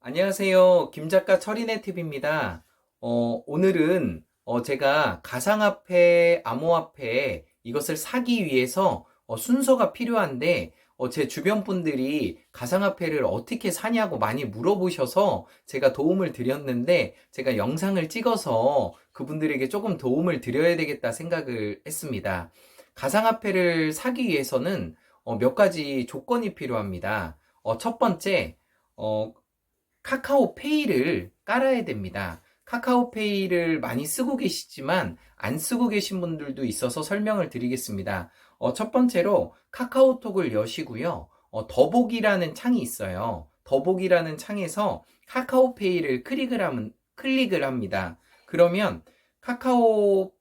안녕하세요. 김작가 철인의 팁입니다. 오늘은 제가 가상화폐, 암호화폐 이것을 사기 위해서 순서가 필요한데 제 주변 분들이 가상화폐를 어떻게 사냐고 많이 물어보셔서 제가 도움을 드렸는데 제가 영상을 찍어서 그분들에게 조금 도움을 드려야 되겠다 생각을 했습니다. 가상화폐를 사기 위해서는 몇 가지 조건이 필요합니다. 첫 번째, 어, 카카오페이를 깔아야 됩니다. 카카오페이를 많이 쓰고 계시지만 안 쓰고 계신 분들도 있어서 설명을 드리겠습니다. 첫 번째로 카카오톡을 여시고요. 더보기라는 창이 있어요. 더보기라는 창에서 카카오페이를 클릭을 합니다. 그러면 카카오페이에서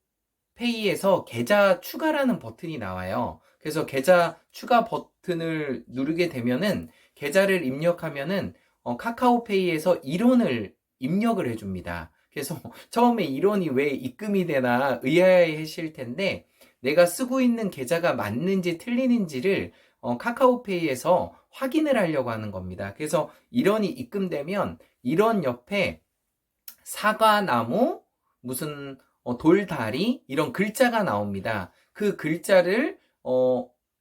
계좌 추가라는 버튼이 나와요. 그래서 계좌 추가 버튼을 누르게 되면은 계좌를 입력하면은 카카오페이에서 1원을 입력을 해줍니다. 그래서 처음에 1원이 왜 입금이 되나 의아해하실 텐데 내가 쓰고 있는 계좌가 맞는지 틀리는지를 카카오페이에서 확인을 하려고 하는 겁니다. 그래서 1원이 입금되면 1원 옆에 사과나무, 무슨 돌다리 이런 글자가 나옵니다. 그 글자를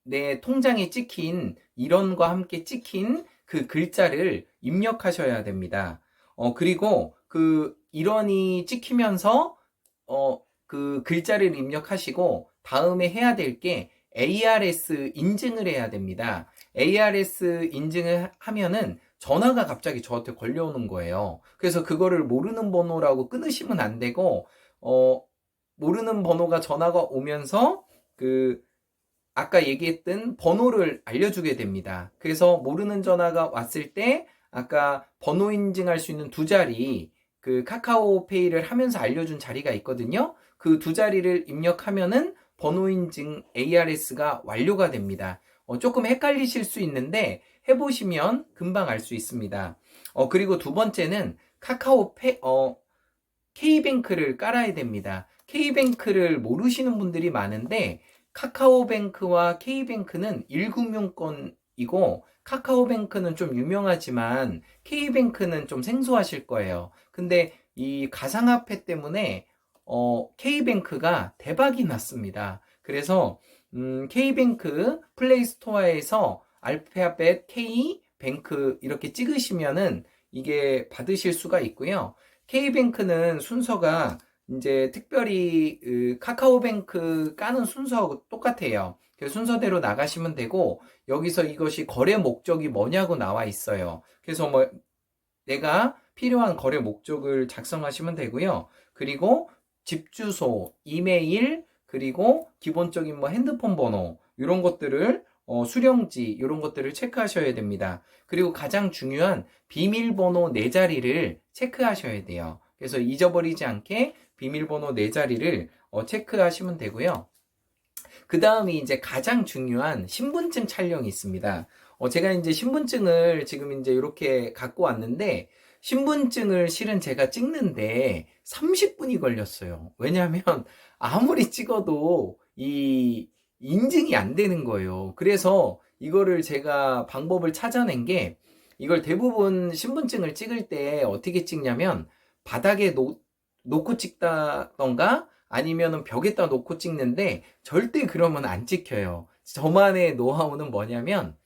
내 통장에 찍힌 1원과 함께 찍힌 그 글자를 입력하셔야 됩니다. 그리고 그 1원이 찍히면서 그 글자를 입력하시고 다음에 해야 될 게 ARS 인증을 해야 됩니다. ARS 인증을 하면은 전화가 갑자기 저한테 걸려오는 거예요. 그래서 그거를 모르는 번호라고 끊으시면 안 되고, 모르는 번호가 전화가 오면서 그 아까 얘기했던 번호를 알려주게 됩니다. 그래서 모르는 전화가 왔을 때 아까 번호 인증할 수 있는 두 자리, 그 카카오페이를 하면서 알려준 자리가 있거든요. 그 두 자리를 입력하면은 번호 인증 ARS가 완료가 됩니다. 조금 헷갈리실 수 있는데 해보시면 금방 알 수 있습니다. 그리고 두 번째는 K뱅크를 깔아야 됩니다. K뱅크를 모르시는 분들이 많은데 카카오뱅크와 K뱅크는 1금융권이고 카카오뱅크는 좀 유명하지만 K뱅크는 좀 생소하실 거예요. 근데 이 가상화폐 때문에 K뱅크가 대박이 났습니다. 그래서 K뱅크 플레이스토어에서 알파벳 K뱅크 이렇게 찍으시면은 이게 받으실 수가 있고요. K뱅크는 순서가 이제 특별히 카카오뱅크 까는 순서하고 똑같아요. 그 순서대로 나가시면 되고 여기서 이것이 거래 목적이 뭐냐고 나와 있어요. 그래서 뭐 내가 필요한 거래 목적을 작성하시면 되고요. 그리고 집 주소, 이메일, 그리고 기본적인 뭐 핸드폰 번호 이런 것들을 수령지 이런 것들을 체크하셔야 됩니다. 그리고 가장 중요한 비밀번호 4자리를 체크하셔야 돼요. 그래서 잊어버리지 않게 비밀번호 4자리를 체크하시면 되고요. 그 다음이 이제 가장 중요한 신분증 촬영이 있습니다. 제가 이제 신분증을 지금 이제 이렇게 갖고 왔는데, 신분증을 실은 제가 찍는데 30분이 걸렸어요. 왜냐하면 아무리 찍어도 이 인증이 안 되는 거예요. 그래서 이거를 제가 방법을 찾아낸 게 이걸 대부분 신분증을 찍을 때 어떻게 찍냐면 바닥에 놓고 찍다던가 아니면은 벽에다 놓고 찍는데 절대 그러면 안 찍혀요. 저만의 노하우는 뭐냐면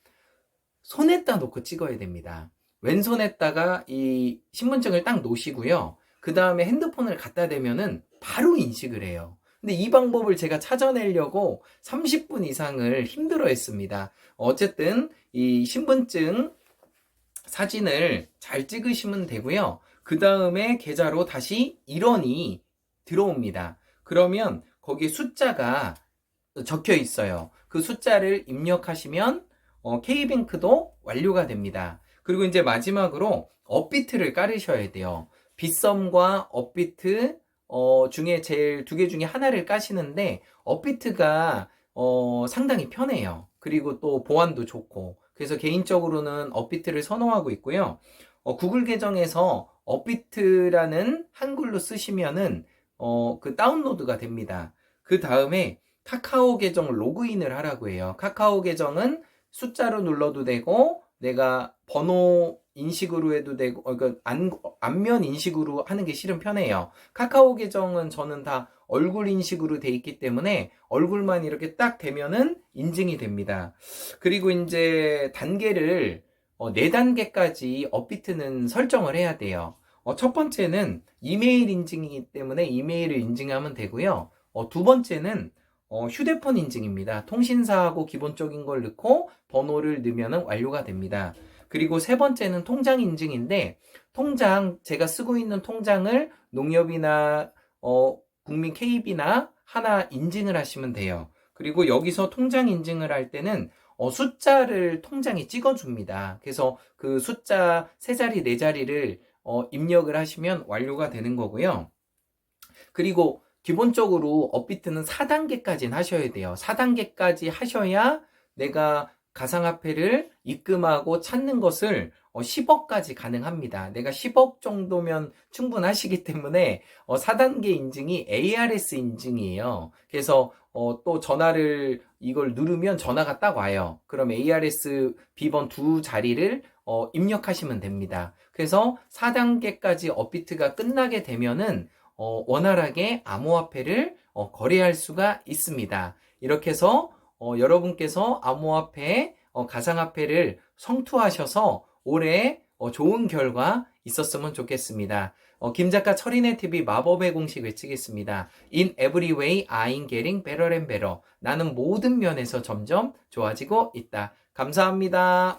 손에다 놓고 찍어야 됩니다. 왼손에다가 이 신분증을 딱 놓으시고요. 그 다음에 핸드폰을 갖다 대면은 바로 인식을 해요. 근데 이 방법을 제가 찾아내려고 30분 이상을 힘들어 했습니다. 어쨌든 이 신분증 사진을 잘 찍으시면 되고요. 그 다음에 계좌로 다시 1원이 들어옵니다. 그러면 거기에 숫자가 적혀 있어요. 그 숫자를 입력하시면 K뱅크도 완료가 됩니다. 그리고 이제 마지막으로 업비트를 깔으셔야 돼요. 빗썸과 업비트 중에 제일 두 개 중에 하나를 까시는데 업비트가 상당히 편해요. 그리고 또 보안도 좋고 그래서 개인적으로는 업비트를 선호하고 있고요. 구글 계정에서 업비트라는 한글로 쓰시면은 그 다운로드가 됩니다. 그 다음에 카카오 계정 로그인을 하라고 해요. 카카오 계정은 숫자로 눌러도 되고 내가 번호 인식으로 해도 되고, 그러니까 안면 인식으로 하는 게 실은 편해요. 카카오 계정은 저는 다 얼굴 인식으로 돼 있기 때문에 얼굴만 이렇게 딱 대면은 인증이 됩니다. 그리고 이제 단계를 4단계까지 업비트는 설정을 해야 돼요. 첫 번째는 이메일 인증이기 때문에 이메일을 인증하면 되고요. 두 번째는 휴대폰 인증입니다. 통신사하고 기본적인 걸 넣고 번호를 넣으면 완료가 됩니다. 그리고 세 번째는 통장 인증인데, 통장, 제가 쓰고 있는 통장을 농협이나 국민 KB나 하나 인증을 하시면 돼요. 그리고 여기서 통장 인증을 할 때는 숫자를 통장에 찍어줍니다. 그래서 그 숫자 3자리, 4자리를 입력을 하시면 완료가 되는 거고요. 그리고 기본적으로 업비트는 4단계까지는 하셔야 돼요. 4단계까지 하셔야 내가 가상화폐를 입금하고 찾는 것을 10억까지 가능합니다. 내가 10억 정도면 충분하시기 때문에 4단계 인증이 ARS 인증이에요. 그래서 또 전화를 이걸 누르면 전화가 딱 와요. 그럼 ARS 비번 2자리를 입력하시면 됩니다. 그래서 4단계까지 업비트가 끝나게 되면은 원활하게 암호화폐를 거래할 수가 있습니다. 이렇게 해서 여러분께서 암호화폐, 가상화폐를 성투하셔서 올해 좋은 결과 있었으면 좋겠습니다. 김작가 철인의 TV 마법의 공식 외치겠습니다. In every way, I'm getting better and better. 나는 모든 면에서 점점 좋아지고 있다. 감사합니다.